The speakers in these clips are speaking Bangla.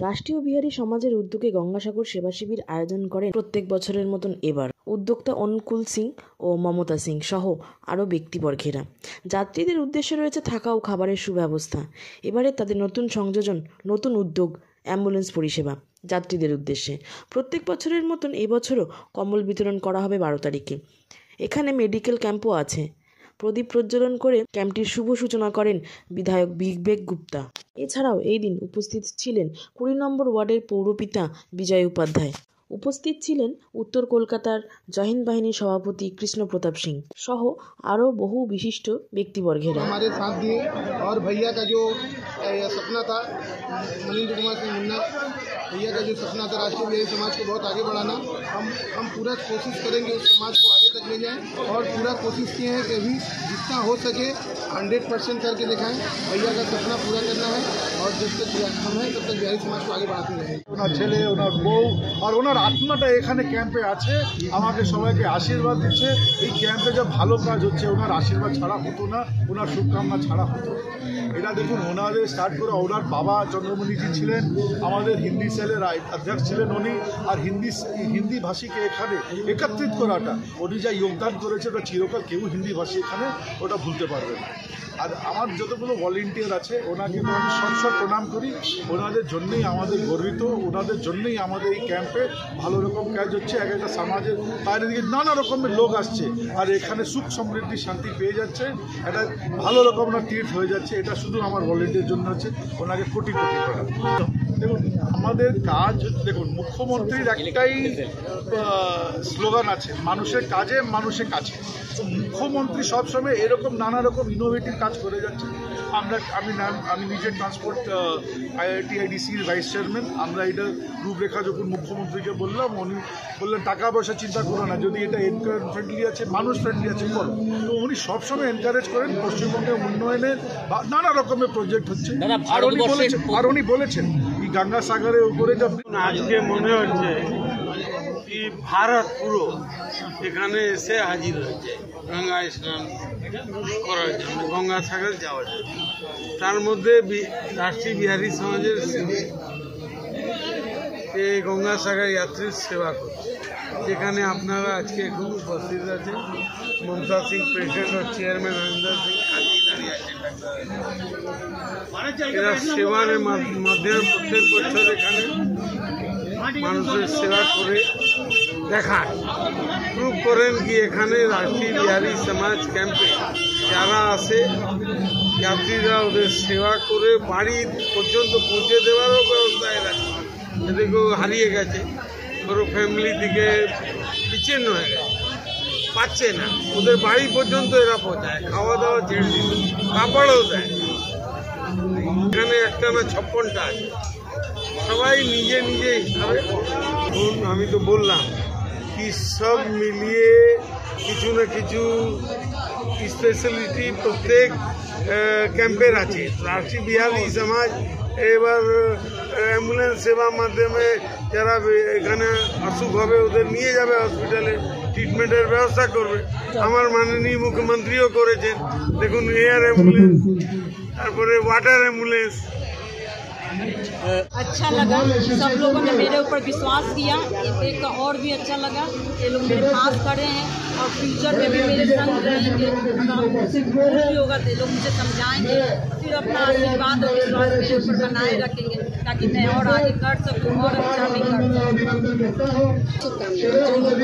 রাষ্ট্রীয় বিহারী সমাজের উদ্যোগে গঙ্গাসাগর সেবা শিবির আয়োজন করেন প্রত্যেক বছরের মতন এবার। উদ্যোক্তা অনুকূল সিং ও মমতা সিং সহ আরও ব্যক্তিবর্গেরা। যাত্রীদের উদ্দেশ্যে রয়েছে থাকা ও খাবারের সুব্যবস্থা। এবারে তাদের নতুন সংযোজন, নতুন উদ্যোগ অ্যাম্বুলেন্স পরিষেবা যাত্রীদের উদ্দেশ্যে। প্রত্যেক বছরের মতন এবছরও কম্বল বিতরণ করা হবে 12 তারিখে। এখানে মেডিকেল ক্যাম্পও আছে। প্রদীপ প্রজ্বলন করে ক্যাম্পটির শুভ সূচনা করেন বিধায়ক বিবেক গুপ্তা। এছাড়াও এই দিন উপস্থিত ছিলেন 20 নম্বর ওয়ার্ডের পৌরপিতা বিজয় উপাধ্যায়। উপস্থিত ছিলেন উত্তর কলকাতার জহিন্দ বাহিনীর সভাপতি কৃষ্ণ প্রতাপ সিং সহ আরও বহু বিশিষ্ট ব্যক্তিবর্গেরা। हमारे साथ दिए और भैया का जो सपना था, मनीन्द्र कुमार सिंह मुन्ना भैया का जो सपना था राष्ट्रीय बिहारी समाज को बहुत आगे बढ़ाना, हम पूरा कोशिश करेंगे उस समाज को आगे तक ले जाएं और पूरा कोशिश किए हैं कि अभी जितना हो सके 100% करके दिखाएं। भैया का सपना पूरा करना है और जब तक हम हैं तब तक बिहारी समाज को आगे बढ़ाते रहें। ওনার ছেলে, ওনার বউ আর ওনার আত্মাটা এখানে ক্যাম্পে আছে, আমাকে সবাইকে আশীর্বাদ দিচ্ছে। এই ক্যাম্পে যা ভালো কাজ হচ্ছে ওনার আশীর্বাদ ছাড়া হতো না, ওনার শুভকামনা ছাড়া হতো। এটা দেখুন, ওনাদের স্টার্ট করে ওনার বাবা চন্দ্রমণিজি ছিলেন আমাদের হিন্দি সেলের অধ্যক্ষ ছিলেন উনি। আর হিন্দি ভাষীকে এখানে একত্রিত করাটা উনি যা যোগদান করেছে ওটা চিরকাল কেউ হিন্দি ভাষী এখানে ওটা ভুলতে পারবে না। আর আমার যতগুলো ভলেন্টিয়ার আছে ওনাকে তো আমি সব প্রণাম করি। ওনাদের জন্যই আমাদের গর্বিত, ওনাদের জন্যই আমাদের এই ক্যাম্পে ভালো রকম কাজ হচ্ছে। এক একটা সমাজের বাইরে দিকে নানা রকমের লোক আসছে আর এখানে সুখ সমৃদ্ধি শান্তি পেয়ে যাচ্ছে। এটা ভালো রকম না তীর্থ হয়ে যাচ্ছে। এটা শুধু আমার ভলেন্টিয়ার জন্য হচ্ছে। ওনাকে কোটি কোটি টাকা। দেখুন, আমাদের কাজ দেখুন, মুখ্যমন্ত্রীর একটাই স্লোগান আছে, মানুষের কাজে মানুষের কাছে। তো মুখ্যমন্ত্রী সবসময় এরকম নানা রকম ইনোভেটিভ কাজ করে যাচ্ছে। আমি নিজে ট্রান্সপোর্ট IITIDCর ভাইস চেয়ারম্যান। আমরা এটা রূপরেখা যখন মুখ্যমন্ত্রীকে বললাম, উনি বললেন টাকা পয়সা চিন্তা করো না, যদি এটা এনভায়রনমেন্ট ফ্রেন্ডলি আছে, মানুষ ফ্রেন্ডলি আছে করো। তো উনি সবসময় এনকারেজ করেন পশ্চিমবঙ্গের উন্নয়নের নানা রকমের প্রজেক্ট হচ্ছে। আর উনি বলেছেন এই গঙ্গাসাগরের উপরে যা আজকে মনে হচ্ছে কি ভারত পুরো এখানে এসে হাজির হয়েছে গঙ্গা স্নান করার জন্য, গঙ্গাসাগর যাওয়ার জন্য। তার মধ্যে রাষ্ট্রীয় বিহারী সমাজের এই গঙ্গাসাগর যাত্রীর সেবা করছে, যেখানে আপনারা আজকে খুব উপস্থিত আছেন। মমতা সিং প্রেসিডেন্ট ও চেয়ারম্যান হরিন্দর সিং কাজী দাঁড়িয়ে আছেন। এরা সেবার মাধ্যমে প্রত্যেক বছর এখানে মানুষের সেবা করে দেখান, প্রুভ করেন কি এখানে রাষ্ট্রীয় বিহারী সমাজ ক্যাম্পে যারা আসে যাত্রীরা ওদের সেবা করে বাড়ি পর্যন্ত পৌঁছে দেওয়ারও ব্যবস্থা এরা। এদিকেও হারিয়ে গেছে, ওর ফ্যামিলি থেকে বিচ্ছিন্ন হয়ে গেছে, পাচ্ছে না, ওদের বাড়ি পর্যন্ত এরা পৌঁছায়, খাওয়া দাওয়া ছেড়ে দিল, কাপড়ও দেয়। এখানে একটা না 56টা আছে, সবাই নিজে নিজে হিসাবে। আমি তো বললাম কি সব মিলিয়ে কিছু না কিছু স্পেশালিটি প্রত্যেক ক্যাম্পের আছে। রাষ্ট্রীয় বিহারী সমাজ এবার অ্যাম্বুলেন্স সেবার মাধ্যমে যারা এখানে অসুখ হবে ওদের নিয়ে যাবে হসপিটালে, ট্রিটমেন্টের ব্যবস্থা করবে। আমার মাননীয় মুখ্যমন্ত্রীও করেছেন। দেখুন, এয়ার অ্যাম্বুলেন্স, তারপরে ওয়াটার অ্যাম্বুলেন্স। अच्छा लगा, सब लोगों ने मेरे ऊपर विश्वास किया, ये देख कर और भी अच्छा लगा। ये लोग मेरे पास खड़े हैं और फ्यूचर में भी मेरे संग रहेंगे। अगर कुछ भी होगा तो ये लोग मुझे समझाएंगे, फिर अपना आशीर्वाद और विश्वास मेरे ऊपर बनाए रखेंगे ताकि मैं और आगे कर सकूँ और अच्छा भी कर सकूँ।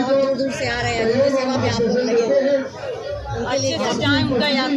बहुत दूर से आ रहे हैं, सेवा भी आप अच्छे से जाएँ, उनका याद